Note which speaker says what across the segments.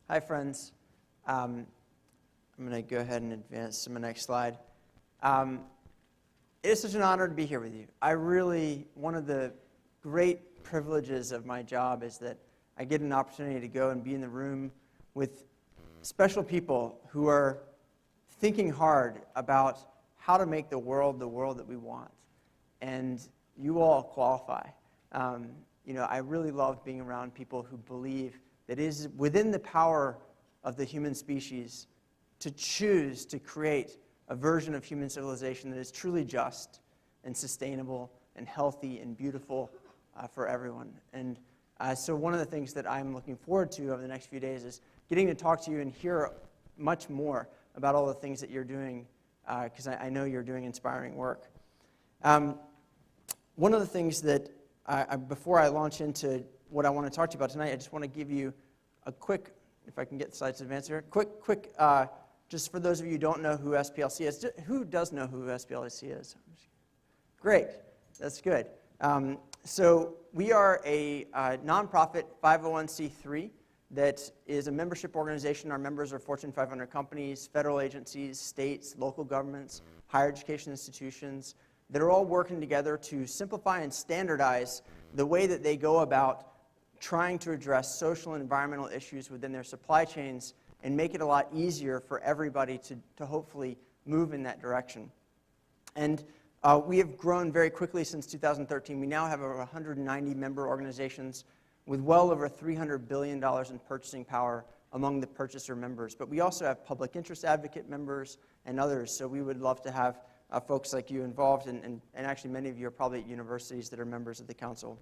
Speaker 1: Hi, friends. I'm going to go ahead and advance to my next slide. It is such an honor to be here with you. One of the great privileges of my job is that I get an opportunity to go and be in the room with special people who are thinking hard about how to make the world that we want. And you all qualify. I really love being around people who believe that it is within the power of the human species to choose to create a version of human civilization that is truly just and sustainable and healthy and beautiful for everyone. And so one of the things that I'm looking forward to over the next few days is getting to talk to you and hear much more about all the things that you're doing, because I know you're doing inspiring work. One of the things that, before I launch into what I want to talk to you about tonight, I just want to give you a quick, if I can get the slides to advance here, quick, just for those of you who don't know who SPLC is. Who does know who SPLC is? Great, that's good. So we are a nonprofit 501c3 that is a membership organization. Our members are Fortune 500 companies, federal agencies, states, local governments, higher education institutions that are all working together to simplify and standardize the way that they go about trying to address social and environmental issues within their supply chains and make it a lot easier for everybody to hopefully move in that direction. And we have grown very quickly since 2013. We now have over 190 member organizations with well over $300 billion in purchasing power among the purchaser members. But we also have public interest advocate members and others, so we would love to have folks like you involved, and actually many of you are probably at universities that are members of the council.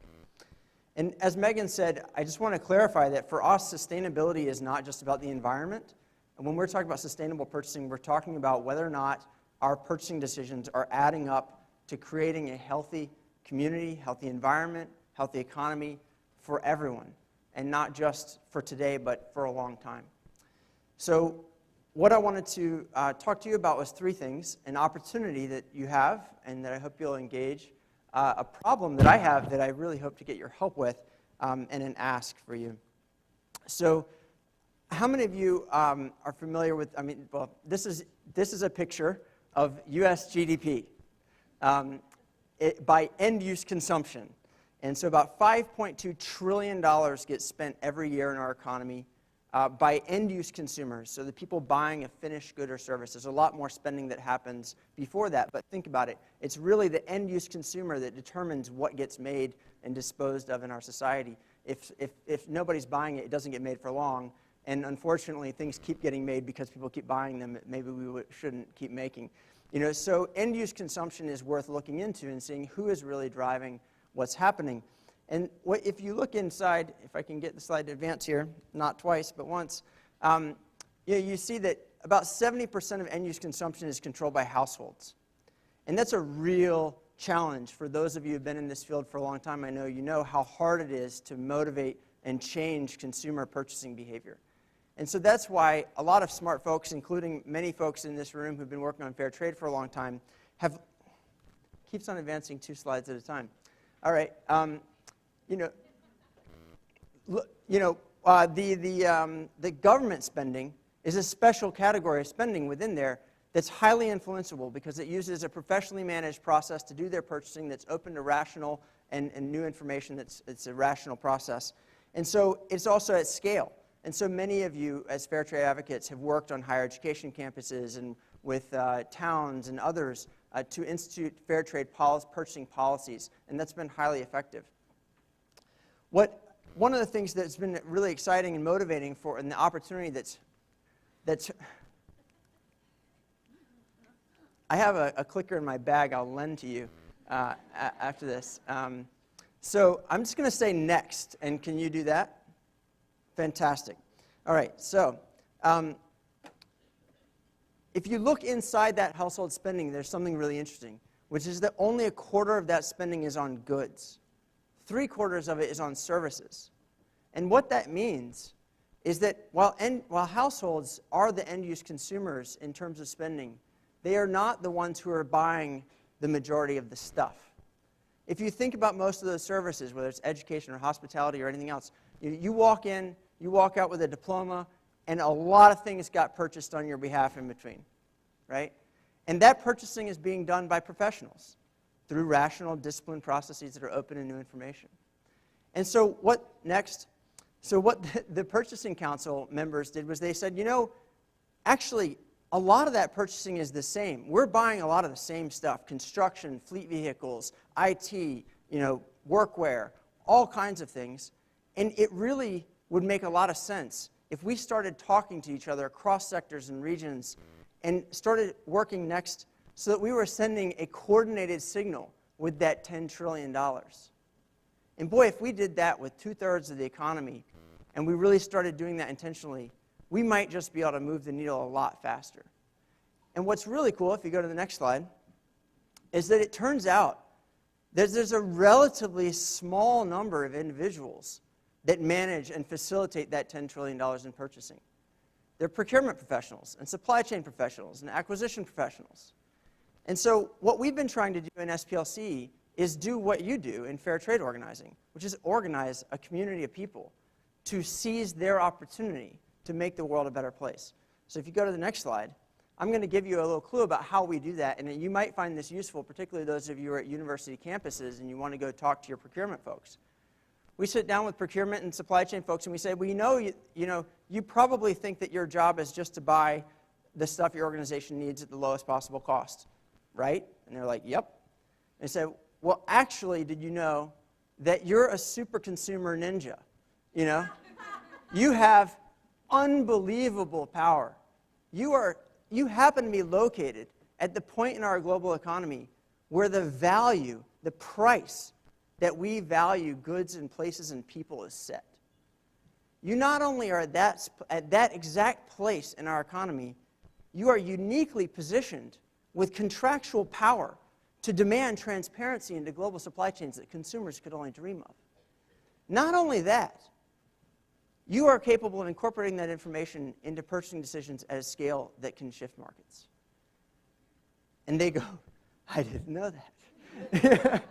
Speaker 1: And as Megan said, I just want to clarify that for us, sustainability is not just about the environment. And when we're talking about sustainable purchasing, we're talking about whether or not our purchasing decisions are adding up to creating a healthy community, healthy environment, healthy economy for everyone, and not just for today, but for a long time. So what I wanted to talk to you about was three things: an opportunity that you have and that I hope you'll engage, a problem that I have that I really hope to get your help with, and an ask for you. So how many of you are familiar with, this is a picture of US GDP by end-use consumption. And so about $5.2 trillion gets spent every year in our economy by end-use consumers, so the people buying a finished good or service. There's a lot more spending that happens before that, but think about it. It's really the end-use consumer that determines what gets made and disposed of in our society. If nobody's buying it, it doesn't get made for long, and unfortunately, things keep getting made because people keep buying them. Maybe we shouldn't keep making. So end-use consumption is worth looking into and seeing who is really driving what's happening. And if you look inside, if I can get the slide to advance here, not twice, but once, you see that about 70% of end-use consumption is controlled by households. And that's a real challenge for those of you who have been in this field for a long time. I know you know how hard it is to motivate and change consumer purchasing behavior. And so that's why a lot of smart folks, including many folks in this room who've been working on fair trade for a long time, keeps on advancing 2 slides at a time. All right. The government spending is a special category of spending within there that's highly influenceable because it uses a professionally managed process to do their purchasing that's open to rational and new information. It's a rational process. And so it's also at scale. And so many of you as fair trade advocates have worked on higher education campuses and with towns and others to institute fair trade purchasing policies, and that's been highly effective. One of the things that's been really exciting and motivating and the opportunity that's I have a clicker in my bag I'll lend to you after this. So I'm just going to say next, and can you do that? Fantastic. All right, so if you look inside that household spending, there's something really interesting, which is that only 1/4 of that spending is on goods. 3/4 of it is on services. And what that means is that while households are the end-use consumers in terms of spending, they are not the ones who are buying the majority of the stuff. If you think about most of those services, whether it's education or hospitality or anything else, you walk in, you walk out with a diploma, and a lot of things got purchased on your behalf in between, right? And that purchasing is being done by professionals through rational, disciplined processes that are open to new information. And so what next? So what the Purchasing Council members did was they said, you know, actually, a lot of that purchasing is the same. We're buying a lot of the same stuff: construction, fleet vehicles, IT, you know, workwear, all kinds of things. And it really would make a lot of sense if we started talking to each other across sectors and regions and started working next so that we were sending a coordinated signal with that $10 trillion. And boy, if we did that with 2/3 of the economy and we really started doing that intentionally, we might just be able to move the needle a lot faster. And what's really cool, if you go to the next slide, is that it turns out that there's a relatively small number of individuals that manage and facilitate that $10 trillion in purchasing. They're procurement professionals and supply chain professionals and acquisition professionals. And so what we've been trying to do in SPLC is do what you do in fair trade organizing, which is organize a community of people to seize their opportunity to make the world a better place. So if you go to the next slide, I'm going to give you a little clue about how we do that, and you might find this useful, particularly those of you who are at university campuses and you want to go talk to your procurement folks. We sit down with procurement and supply chain folks and we say, well, you probably think that your job is just to buy the stuff your organization needs at the lowest possible cost, right? And they're like, yep. And I say, well, actually, did you know that you're a super consumer ninja? You know, you have unbelievable power. You happen to be located at the point in our global economy where the value, the price that we value goods and places and people is set. You not only are at that exact place in our economy, you are uniquely positioned with contractual power to demand transparency into global supply chains that consumers could only dream of. Not only that, you are capable of incorporating that information into purchasing decisions at a scale that can shift markets. And they go, I didn't know that.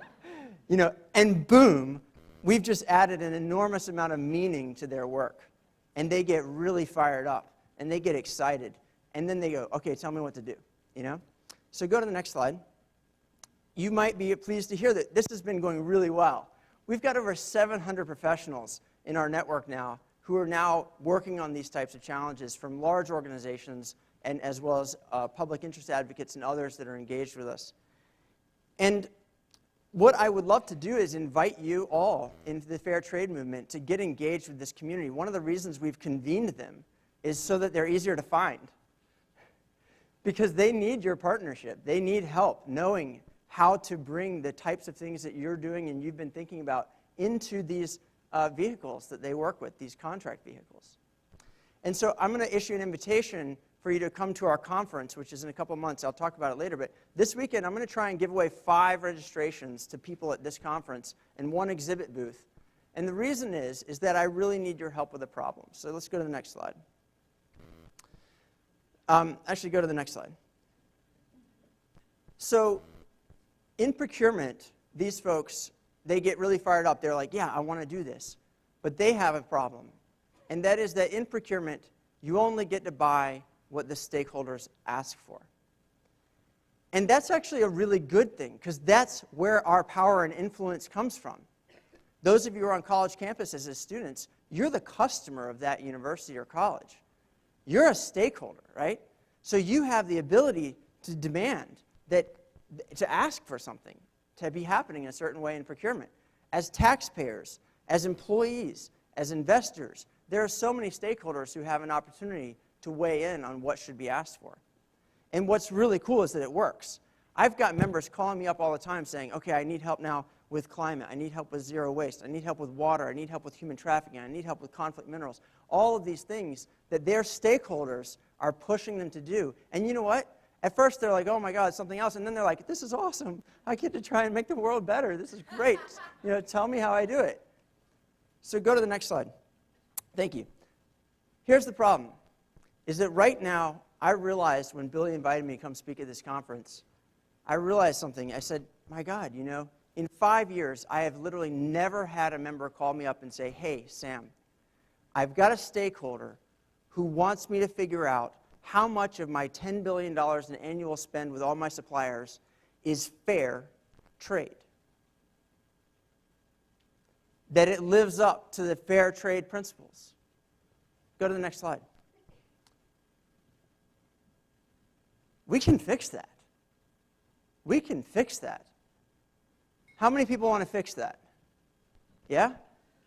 Speaker 1: You know, and boom, we've just added an enormous amount of meaning to their work. And they get really fired up, and they get excited. And then they go, okay, tell me what to do, you know? So go to the next slide. You might be pleased to hear that this has been going really well. We've got over 700 professionals in our network now who are now working on these types of challenges, from large organizations and as well as public interest advocates and others that are engaged with us. And what I would love to do is invite you all into the fair trade movement to get engaged with this community. One of the reasons we've convened them is so that they're easier to find, because they need your partnership. They need help knowing how to bring the types of things that you're doing and you've been thinking about into these vehicles that they work with, these contract vehicles. And so I'm going to issue an invitation for you to come to our conference, which is in a couple months. I'll talk about it later. But this weekend, I'm going to try and give away 5 registrations to people at this conference and 1 exhibit booth. And the reason is that I really need your help with a problem. So let's go to the next slide. Actually, go to the next slide. So in procurement, these folks, they get really fired up. They're like, yeah, I want to do this. But they have a problem. And that is that in procurement, you only get to buy what the stakeholders ask for. And that's actually a really good thing, because that's where our power and influence comes from. Those of you who are on college campuses as students, you're the customer of that university or college. You're a stakeholder, right? So you have the ability to demand that, to ask for something to be happening in a certain way in procurement. As taxpayers, as employees, as investors, there are so many stakeholders who have an opportunity to weigh in on what should be asked for. And what's really cool is that it works. I've got members calling me up all the time saying, okay, I need help now with climate. I need help with zero waste. I need help with water. I need help with human trafficking. I need help with conflict minerals. All of these things that their stakeholders are pushing them to do. And you know what? At first, they're like, oh, my God, it's something else. And then they're like, this is awesome. I get to try and make the world better. This is great. You know, tell me how I do it. So go to the next slide. Thank you. Here's the problem, is that right now, I realized when Billy invited me to come speak at this conference, I realized something. I said, my God, you know, in 5 years, I have literally never had a member call me up and say, hey, Sam, I've got a stakeholder who wants me to figure out how much of my $10 billion in annual spend with all my suppliers is fair trade. That it lives up to the fair trade principles. Go to the next slide. We can fix that. We can fix that. How many people want to fix that? Yeah?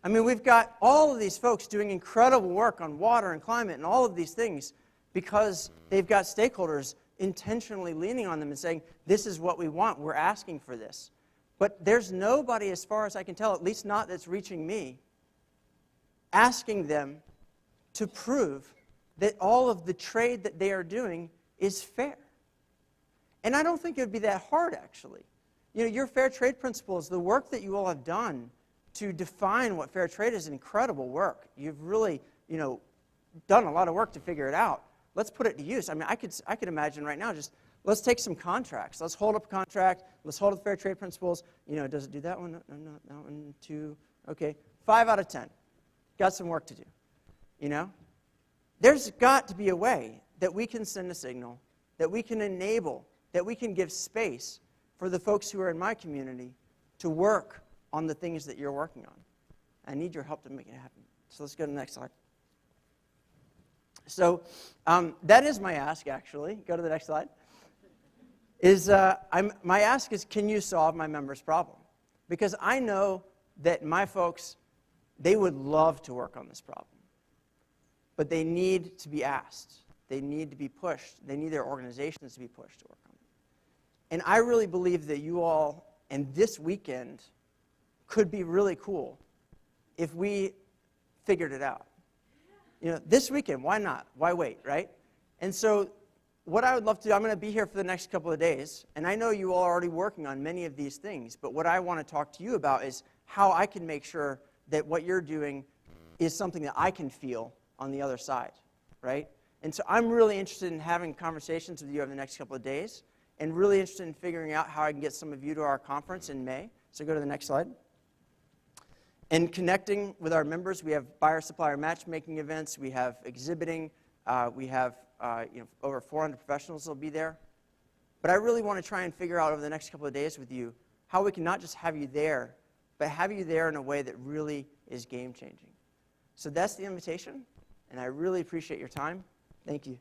Speaker 1: I mean, we've got all of these folks doing incredible work on water and climate and all of these things because they've got stakeholders intentionally leaning on them and saying, this is what we want, we're asking for this. But there's nobody, as far as I can tell, at least not that's reaching me, asking them to prove that all of the trade that they are doing is fair. And I don't think it would be that hard, actually. You know, your fair trade principles, the work that you all have done to define what fair trade is incredible work. You've really, done a lot of work to figure it out. Let's put it to use. I mean, I could imagine right now just, let's take some contracts. Let's hold up a contract. Let's hold up fair trade principles. Does it do that one? No, that one, 2. Okay, 5 out of 10. Got some work to do, There's got to be a way that we can send a signal, that we can enable, that we can give space for the folks who are in my community to work on the things that you're working on. I need your help to make it happen. So let's go to the next slide. So that is my ask, actually. Go to the next slide. My ask is, can you solve my members' problem? Because I know that my folks, they would love to work on this problem. But they need to be asked. They need to be pushed. They need their organizations to be pushed to work on it. And I really believe that you all, and this weekend, could be really cool if we figured it out. This weekend, why not? Why wait, right? And so what I would love to do, I'm going to be here for the next couple of days, and I know you all are already working on many of these things, but what I want to talk to you about is how I can make sure that what you're doing is something that I can feel on the other side, right? And so I'm really interested in having conversations with you over the next couple of days, and really interested in figuring out how I can get some of you to our conference in May. So go to the next slide. And connecting with our members, we have buyer-supplier matchmaking events, we have exhibiting, we have over 400 professionals will be there. But I really want to try and figure out over the next couple of days with you how we can not just have you there, but have you there in a way that really is game-changing. So that's the invitation, and I really appreciate your time. Thank you.